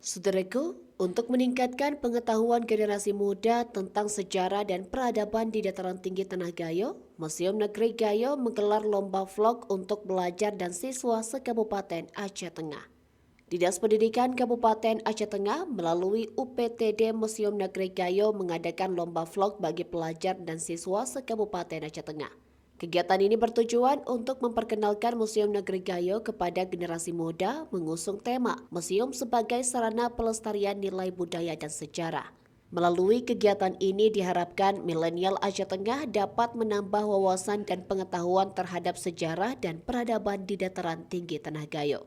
Saudaraku, untuk meningkatkan pengetahuan generasi muda tentang sejarah dan peradaban di dataran tinggi Tanah Gayo, Museum Negeri Gayo menggelar lomba vlog untuk belajar dan siswa se-Kabupaten Aceh Tengah. Dinas Pendidikan Kabupaten Aceh Tengah melalui UPTD Museum Negeri Gayo mengadakan lomba vlog bagi pelajar dan siswa se-Kabupaten Aceh Tengah. Kegiatan ini bertujuan untuk memperkenalkan Museum Negeri Gayo kepada generasi muda, mengusung tema Museum sebagai sarana pelestarian nilai budaya dan sejarah. Melalui kegiatan ini diharapkan milenial Aceh Tengah dapat menambah wawasan dan pengetahuan terhadap sejarah dan peradaban di dataran tinggi Tanah Gayo.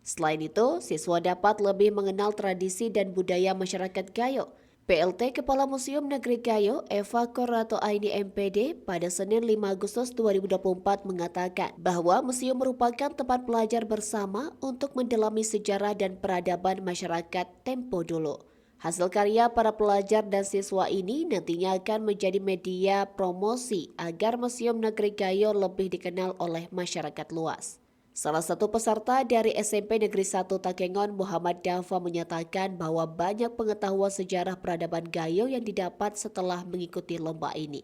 Selain itu, siswa dapat lebih mengenal tradisi dan budaya masyarakat Gayo. PLT Kepala Museum Negeri Gayo, Eva Korato Aini MPD, pada Senin 5 Agustus 2024 mengatakan bahwa museum merupakan tempat belajar bersama untuk mendalami sejarah dan peradaban masyarakat tempo dulu. Hasil karya para pelajar dan siswa ini nantinya akan menjadi media promosi agar Museum Negeri Gayo lebih dikenal oleh masyarakat luas. Salah satu peserta dari SMP Negeri 1 Takengon, Muhammad Dafa, menyatakan bahwa banyak pengetahuan sejarah peradaban Gayo yang didapat setelah mengikuti lomba ini.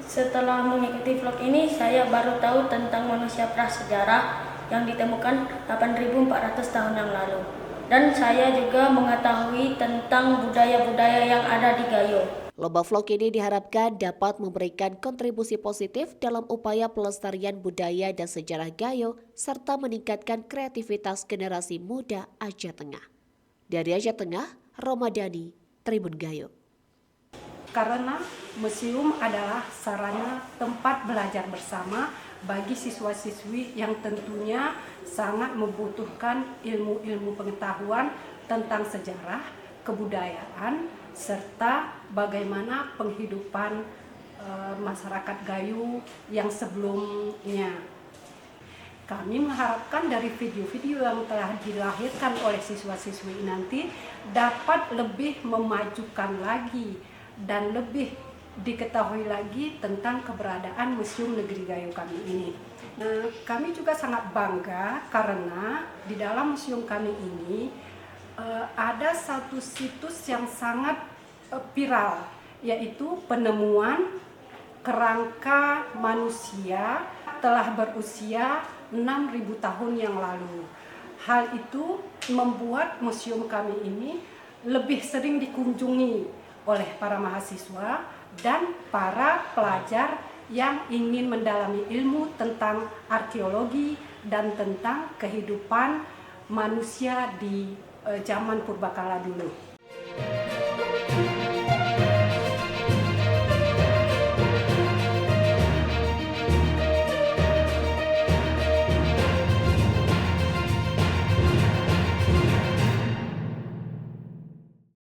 Setelah mengikuti vlog ini, saya baru tahu tentang manusia prasejarah yang ditemukan 8.400 tahun yang lalu. Dan saya juga mengetahui tentang budaya-budaya yang ada di Gayo. Lomba vlog ini diharapkan dapat memberikan kontribusi positif dalam upaya pelestarian budaya dan sejarah Gayo serta meningkatkan kreativitas generasi muda Aceh Tengah. Dari Aceh Tengah, Romadani, Tribun Gayo. Karena museum adalah sarana tempat belajar bersama bagi siswa-siswi yang tentunya sangat membutuhkan ilmu-ilmu pengetahuan tentang sejarah, kebudayaan, serta bagaimana penghidupan masyarakat Gayo yang sebelumnya. Kami mengharapkan dari video-video yang telah dilahirkan oleh siswa-siswi nanti dapat lebih memajukan lagi dan lebih diketahui lagi tentang keberadaan Museum Negeri Gayo kami ini. Kami juga sangat bangga karena di dalam museum kami ini ada satu situs yang sangat viral, yaitu penemuan kerangka manusia telah berusia 6.000 tahun yang lalu. Hal itu membuat museum kami ini lebih sering dikunjungi oleh para mahasiswa dan para pelajar yang ingin mendalami ilmu tentang arkeologi dan tentang kehidupan manusia di zaman purbakala dulu.